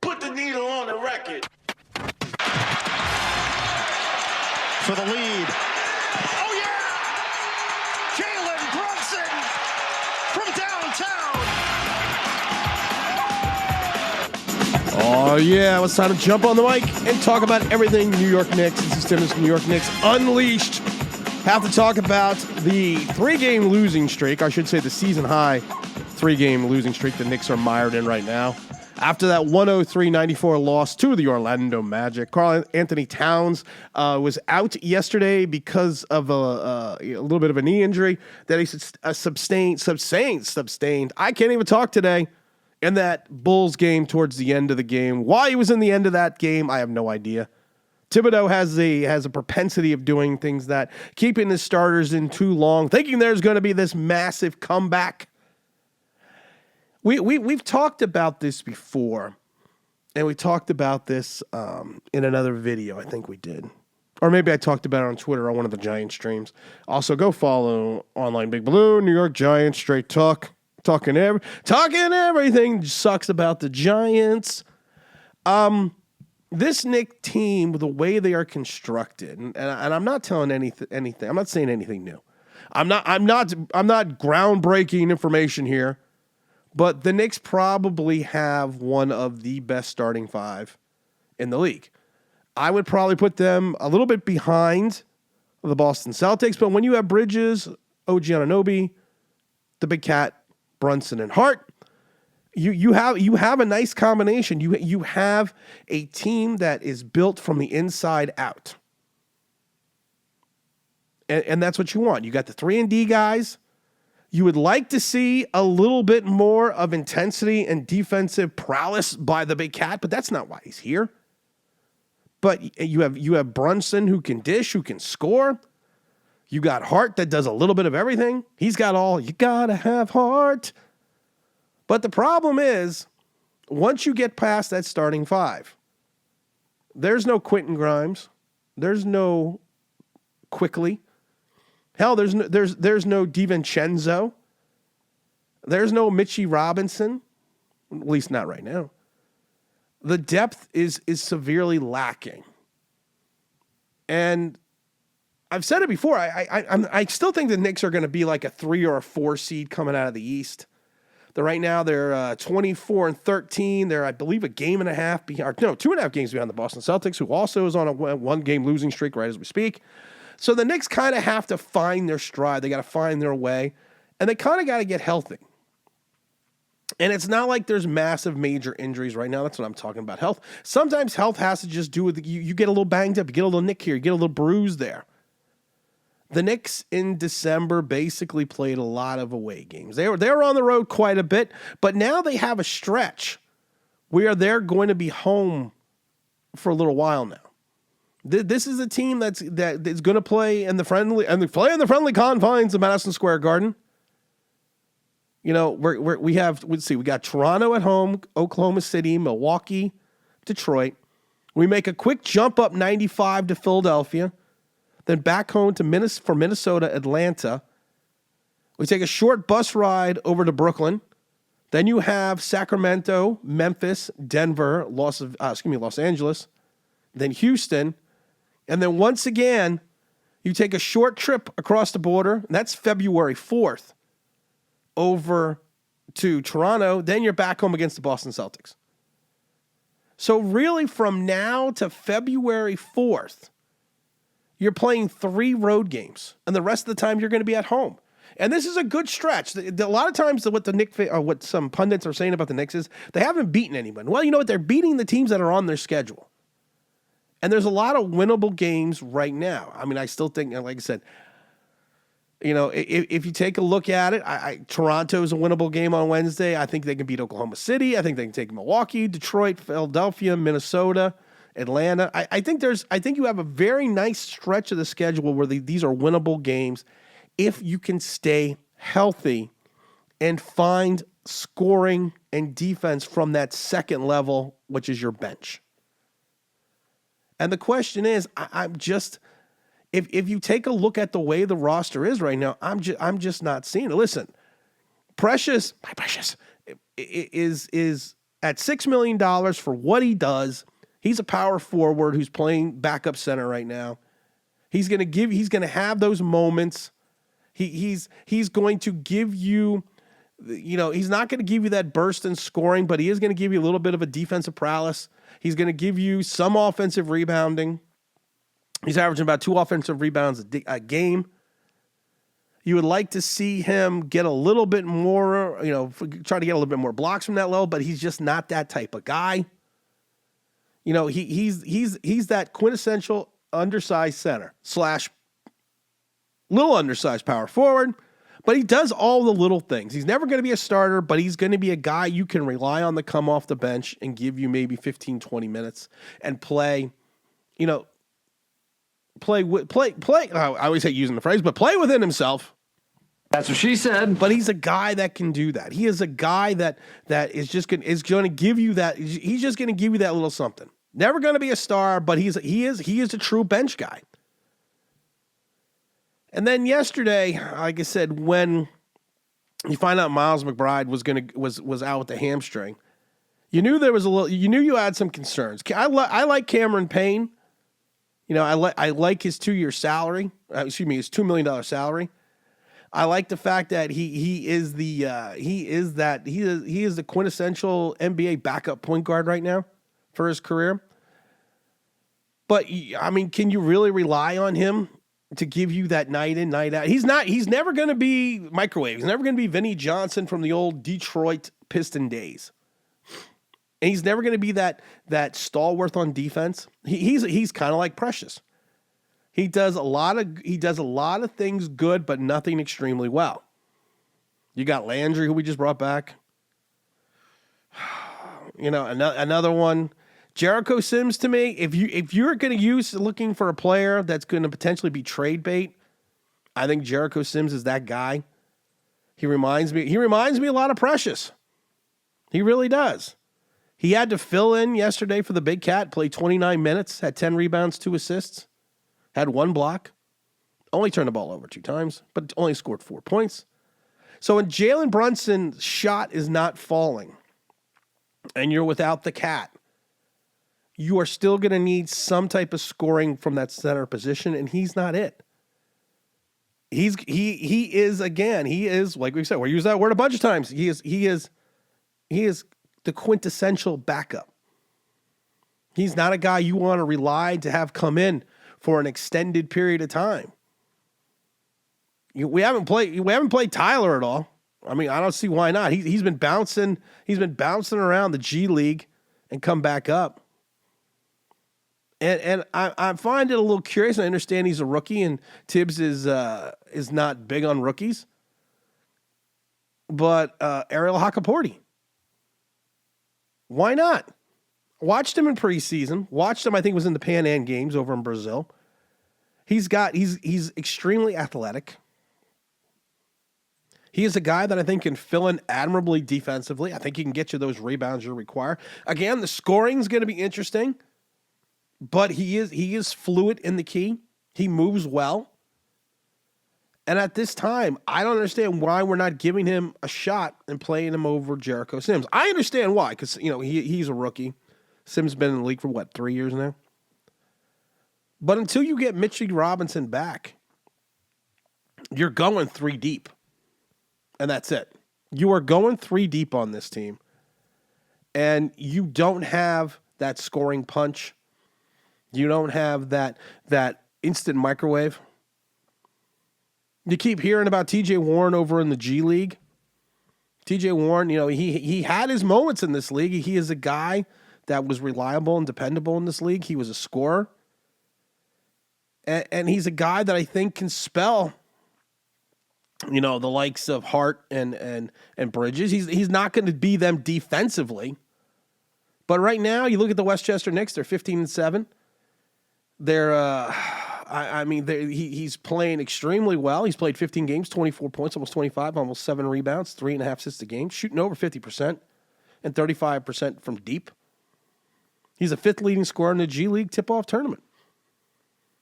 Put the needle on the record. For the lead. Oh, yeah! Jalen Brunson from downtown. Oh, yeah. It's time to jump on the mic and talk about everything New York Knicks. This is Timmons from New York Knicks Unleashed. Have to talk about the three-game losing streak. I should say the season-high three-game losing streak the Knicks are mired in right now. After that 103-94 loss to the Orlando Magic, Karl Anthony Towns was out yesterday because of a little bit of a knee injury that he sustained. I can't even talk today. In that Bulls game towards the end of the game. Why he was in the end of that game, I have no idea. Thibodeau has a propensity of doing things that keeping his starters in too long, thinking there's going to be this massive comeback. We've talked about this before, and we talked about this in another video. I think we did, or maybe I talked about it on Twitter on one of the Giants streams. Also, go follow Online Big Blue, New York Giants, Straight Talk, talking everything sucks about the Giants. This Knicks team, the way they are constructed, and I'm not telling anything. I'm not saying anything new. I'm not groundbreaking information here. But the Knicks probably have one of the best starting five in the league. I would probably put them a little bit behind the Boston Celtics, but when you have Bridges, OG Anunoby, the Big Cat, Brunson, and Hart, you have a nice combination. You have a team that is built from the inside out. And that's what you want. You got the 3-and-D guys. You would like to see a little bit more of intensity and defensive prowess by the Big Cat, but that's not why he's here. But you have Brunson who can dish, who can score. You got Hart that does a little bit of everything. He's got all. You gotta have Hart. But the problem is, once you get past that starting five, there's no Quentin Grimes. There's no Quickly. Hell, there's no DiVincenzo. There's no Mitchie Robinson, at least not right now. The depth is severely lacking. And I've said it before, I still think the Knicks are going to be like a 3 or a 4 seed coming out of the East. Right now they're 24-13. They're, I believe, a game and a half behind. No, 2.5 games behind the Boston Celtics, who also is on a 1-game losing streak right as we speak. So the Knicks kind of have to find their stride. They got to find their way. And they kind of got to get healthy. And it's not like there's massive major injuries right now. That's what I'm talking about. Health. Sometimes health has to just do with you get a little banged up. You get a little nick here. You get a little bruise there. The Knicks in December basically played a lot of away games. They were on the road quite a bit. But now they have a stretch where they're going to be home for a little while now. This is a team that is going to play in the friendly confines of Madison Square Garden. You know, we got Toronto at home, Oklahoma City, Milwaukee, Detroit. We make a quick jump up 95 to Philadelphia, then back home to Minnesota, Atlanta. We take a short bus ride over to Brooklyn. Then you have Sacramento, Memphis, Denver, Los Angeles, then Houston. And then once again, you take a short trip across the border, and that's February 4th, over to Toronto. Then you're back home against the Boston Celtics. So really from now to February 4th, you're playing 3 road games, and the rest of the time you're going to be at home. And this is a good stretch. A lot of times what some pundits are saying about the Knicks is they haven't beaten anyone. Well, you know what? They're beating the teams that are on their schedule. And there's a lot of winnable games right now. I mean, I still think, like I said, you know, if you take a look at it, Toronto is a winnable game on Wednesday. I think they can beat Oklahoma City. I think they can take Milwaukee, Detroit, Philadelphia, Minnesota, Atlanta. I think you have a very nice stretch of the schedule where these are winnable games if you can stay healthy and find scoring and defense from that second level, which is your bench. And the question is, I'm just, if you take a look at the way the roster is right now, I'm just not seeing it. Listen, my precious, is at $6 million for what he does. He's a power forward who's playing backup center right now. He's going to have those moments. He's going to give you, he's not going to give you that burst in scoring, but he is going to give you a little bit of a defensive prowess. He's going to give you some offensive rebounding. He's averaging about 2 offensive rebounds a game. You would like to see him get a little bit more, try to get a little bit more blocks from that level, but he's just not that type of guy. He's that quintessential undersized center / little undersized power forward, but he does all the little things. He's never going to be a starter, but he's going to be a guy you can rely on to come off the bench and give you maybe 15, 20 minutes and play, play. I always hate using the phrase, but play within himself. That's what she said. But he's a guy that can do that. He is a guy that is going to give you that. He's just going to give you that little something. Never going to be a star, but he is a true bench guy. And then yesterday, like I said, when you find out Miles McBride was out with the hamstring, you knew there was you had some concerns. I like Cameron Payne. I like his 2-year salary. His $2 million salary. I like the fact that he is the quintessential NBA backup point guard right now for his career. But I mean, can you really rely on him to give you that night in, night out? He's never going to be microwave. He's never going to be Vinnie Johnson from the old Detroit Piston days. And he's never going to be that stalwart on defense. He's kind of like Precious. He does a lot of things good, but nothing extremely well. You got Landry, who we just brought back. Another one. Jericho Sims, to me, if you're going to looking for a player that's going to potentially be trade bait, I think Jericho Sims is that guy. He reminds me a lot of Precious. He really does. He had to fill in yesterday for the Big Cat, played 29 minutes, had 10 rebounds, 2 assists. Had 1 block, only turned the ball over 2 times, but only scored 4 points. So when Jalen Brunson's shot is not falling and you're without the Cat, you are still going to need some type of scoring from that center position, and he's not it. He is, like we said, we use that word a bunch of times. He is the quintessential backup. He's not a guy you want to rely to have come in for an extended period of time. We haven't played Tyler at all. I mean, I don't see why not. He's been bouncing around the G League and come back up. And I find it a little curious. I understand he's a rookie and Tibbs is not big on rookies. But Ariel Hakaporti, why not? Watched him in preseason. Watched him, I think it was in the Pan Am games over in Brazil. He's extremely athletic. He is a guy that I think can fill in admirably defensively. I think he can get you those rebounds you require. Again, the scoring is going to be interesting, but he is fluid in the key. He moves well. And at this time, I don't understand why we're not giving him a shot and playing him over Jericho Sims. I understand why, because he's a rookie. Sims been in the league for 3 years now? But until you get Mitchell Robinson back, you're going 3 deep. And that's it. You are going 3 deep on this team. And you don't have that scoring punch. You don't have that instant microwave. You keep hearing about TJ Warren over in the G League. TJ Warren, he had his moments in this league. He is a guy that was reliable and dependable in this league. He was a scorer. And he's a guy that I think can spell, the likes of Hart and Bridges. He's not going to be them defensively. But right now, you look at the Westchester Knicks, they're 15-7. They're he's playing extremely well. He's played 15 games, 24 points, almost 25, almost 7 rebounds, 3.5 assists a game, shooting over 50% and 35% from deep. He's a 5th leading scorer in the G League tip-off tournament.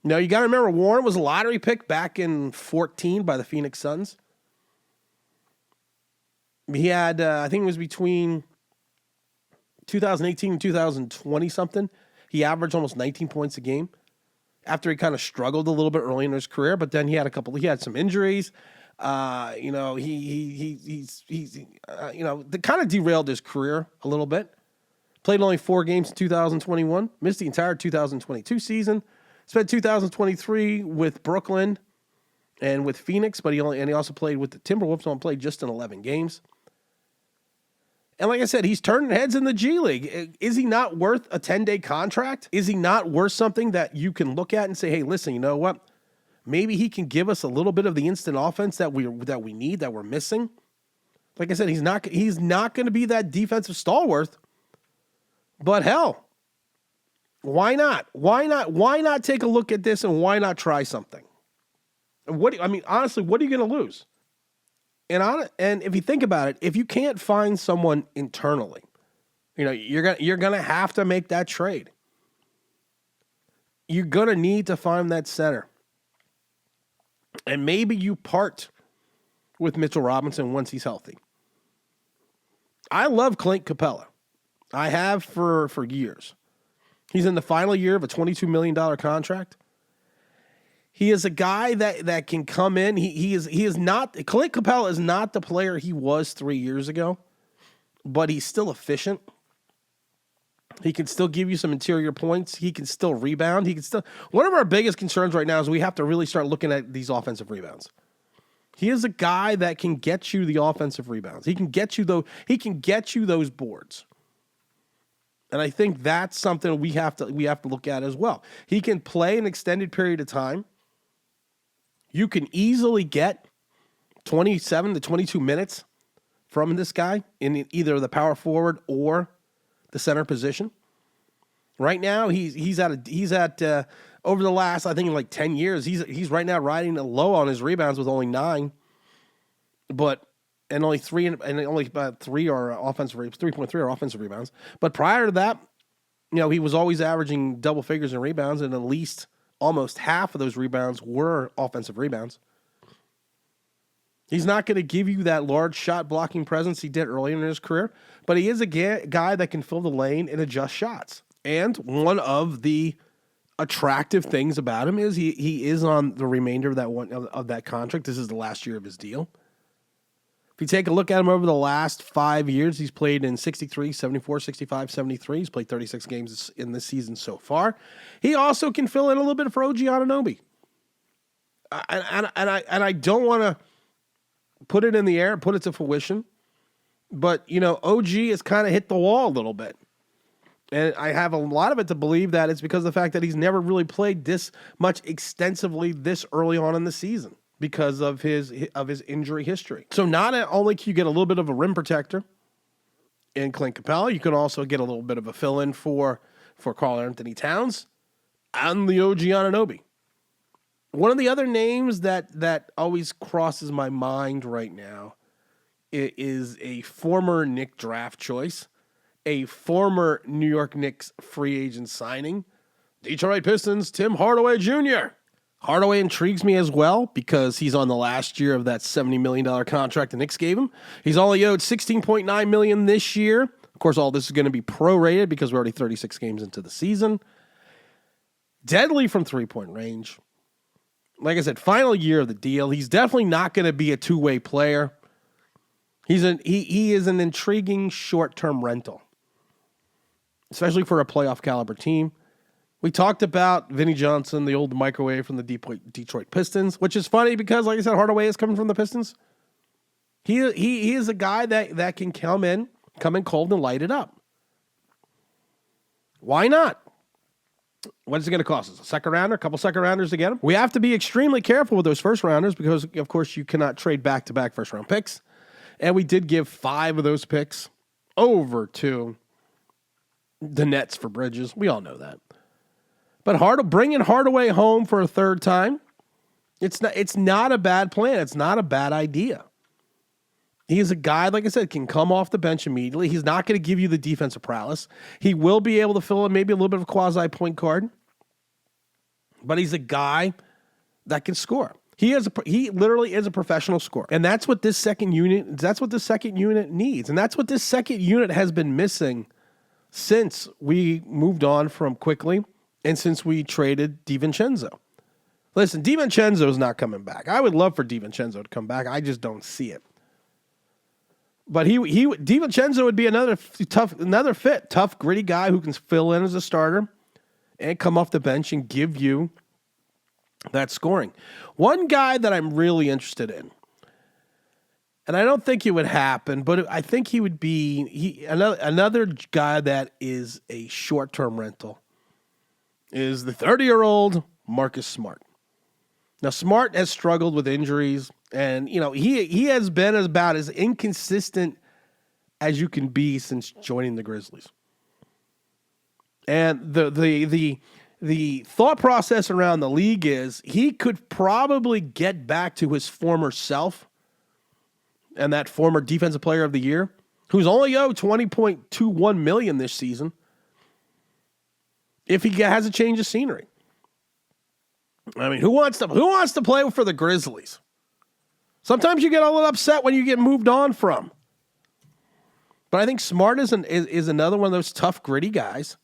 Now, you got to remember, Warren was a lottery pick back in 2014 by the Phoenix Suns. He had, I think it was between 2018 and 2020 something. He averaged almost 19 points a game after he kind of struggled a little bit early in his career, but then he had some injuries. You know, he's that kind of derailed his career a little bit. Played only 4 games in 2021, missed the entire 2022 season. Spent 2023 with Brooklyn and with Phoenix, but he also played with the Timberwolves, only played just in 11 games. And like I said, he's turning heads in the G League. Is he not worth a 10-day contract? Is he not worth something that you can look at and say, hey, listen, you know what? Maybe he can give us a little bit of the instant offense that we need, that we're missing. Like I said, he's not going to be that defensive stalwart. But hell, why not? Why not take a look at this, and why not try something? Honestly, what are you going to lose? And if you think about it, if you can't find someone internally, you know, you're gonna have to make that trade. You're gonna need to find that center. And maybe you part with Mitchell Robinson once he's healthy. I love Clint Capela. I have for years. He's in the final year of a $22 million contract. He is a guy that can come in. He is not, Clint Capela is not the player he was 3 years ago, but he's still efficient. He can still give you some interior points. He can still rebound. One of our biggest concerns right now is we have to really start looking at these offensive rebounds. He is a guy that can get you the offensive rebounds. He can get you those boards. And I think that's something we have to look at as well. He can play an extended period of time. You can easily get 27 to 22 minutes from this guy in either the power forward or the center position. Right now, he's at over the last, I think, like 10 years, he's right now riding low on his rebounds with only 9, and only 3 about 3 are offensive 3.3 are offensive rebounds. But prior to that, you know, he was always averaging double figures in rebounds, and at least almost half of those rebounds were offensive rebounds. He's not going to give you that large shot blocking presence he did early in his career, but he is a guy that can fill the lane and adjust shots. And one of the attractive things about him is he is on the remainder of that contract. This is the last year of his deal. If you take a look at him over the last 5 years, he's played in 63, 74, 65, 73. He's played 36 games in this season so far. He also can fill in a little bit for OG Anunoby. And I don't want to put it in the air, put it to fruition, but, you know, OG has kind of hit the wall a little bit. And I have a lot of it to believe that it's because of the fact that he's never really played this much extensively this early on in the season, because of his injury history. So not only can you get a little bit of a rim protector in Clint Capela, you can also get a little bit of a fill-in for Karl-Anthony Towns and the OG Anunoby. One of the other names that always crosses my mind right now is a former Knicks draft choice, a former New York Knicks free agent signing, Detroit Pistons Tim Hardaway Jr. Hardaway intrigues me as well because he's on the last year of that $70 million contract the Knicks gave him. He's only owed $16.9 million this year. Of course, all this is going to be prorated because we're already 36 games into the season. Deadly from three-point range. Like I said, final year of the deal. He's definitely not going to be a two-way player. He is an intriguing short-term rental, especially for a playoff caliber team. We talked about Vinnie Johnson, the old microwave from the Detroit Pistons, which is funny because, like I said, Hardaway is coming from the Pistons. He is a guy that can come in cold and light it up. Why not? What is it going to cost us? A second rounder? A couple second rounders to get him? We have to be extremely careful with those first rounders because, of course, you cannot trade back-to-back first-round picks. And we did give 5 of those picks over to the Nets for Bridges. We all know that. But bringing Hardaway home for a third time, it's not a bad plan. It's not a bad idea. He's a guy, like I said, can come off the bench immediately. He's not going to give you the defensive prowess. He will be able to fill in maybe a little bit of a quasi-point guard. But he's a guy that can score. He literally is a professional scorer. And that's what this second unit needs. And that's what this second unit has been missing since we moved on from Quickly and since we traded DiVincenzo. Listen, DiVincenzo is not coming back. I would love for DiVincenzo to come back. I just don't see it. But DiVincenzo would be another fit, tough, gritty guy who can fill in as a starter and come off the bench and give you that scoring. One guy that I'm really interested in, and I don't think it would happen, but I think he would be another guy that is a short-term rental, is the 30-year-old Marcus Smart. Now, Smart has struggled with injuries, and he has been about as inconsistent as you can be since joining the Grizzlies. And the thought process around the league is he could probably get back to his former self and that former defensive player of the year, who's only owed $20.21 million this season, if he has a change of scenery. I mean, who wants to play for the Grizzlies? Sometimes you get a little upset when you get moved on from. But I think Smart is another one of those tough, gritty guys.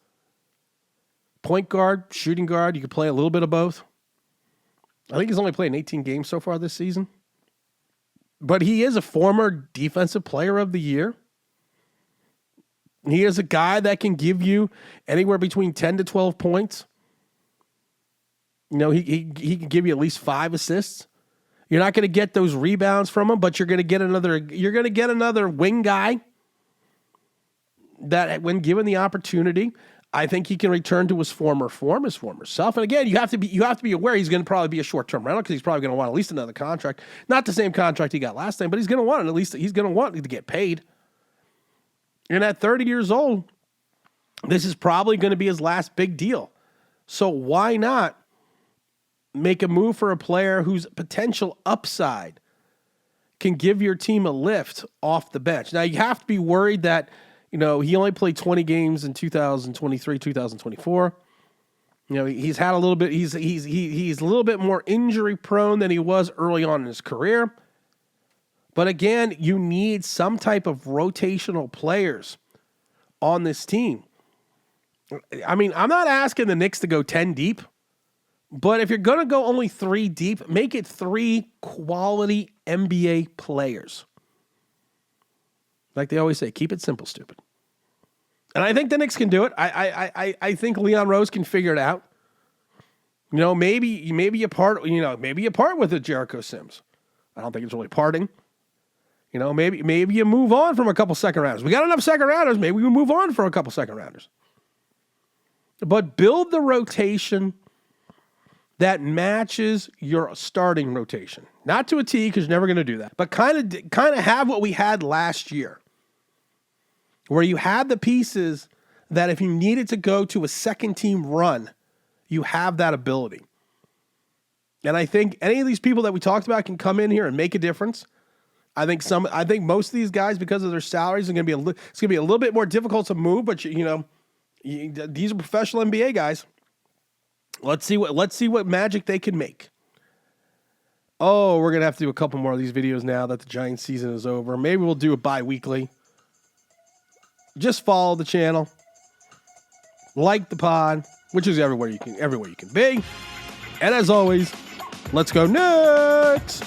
Point guard, shooting guard, you can play a little bit of both. I think he's only played in 18 games so far this season. But he is a former defensive player of the year. He is a guy that can give you anywhere between 10 to 12 points. He can give you at least 5 assists. You're not going to get those rebounds from him, but you're going to get another wing guy that, when given the opportunity, I think he can return to his former form, his former self. And again, you have to be aware he's going to probably be a short-term rental because he's probably going to want at least another contract. Not the same contract he got last time, but he's going to want to get paid. And at 30 years old, this is probably going to be his last big deal. So why not make a move for a player whose potential upside can give your team a lift off the bench? Now, you have to be worried that, he only played 20 games in 2023, 2024. He's had a little bit, he's a little bit more injury prone than he was early on in his career. But again, you need some type of rotational players on this team. I mean, I'm not asking the Knicks to go 10 deep, but if you're going to go only 3 deep, make it 3 quality NBA players. Like they always say, keep it simple, stupid. And I think the Knicks can do it. I think Leon Rose can figure it out. Maybe you part with the Jericho Sims. I don't think it's really parting. Maybe you move on from a couple second rounders. We got enough second rounders. Maybe we move on for a couple second rounders. But build the rotation that matches your starting rotation. Not to a T, because you're never going to do that. But kind of have what we had last year, where you had the pieces that if you needed to go to a second team run, you have that ability. And I think any of these people that we talked about can come in here and make a difference. I think most of these guys, because of their salaries, it's going to be a little bit more difficult to move. But these are professional NBA guys. Let's see what magic they can make. Oh, we're going to have to do a couple more of these videos now that the Giants season is over. Maybe we'll do it bi-weekly. Just follow the channel. Like the pod, which is everywhere you can be. And as always, let's go Knicks!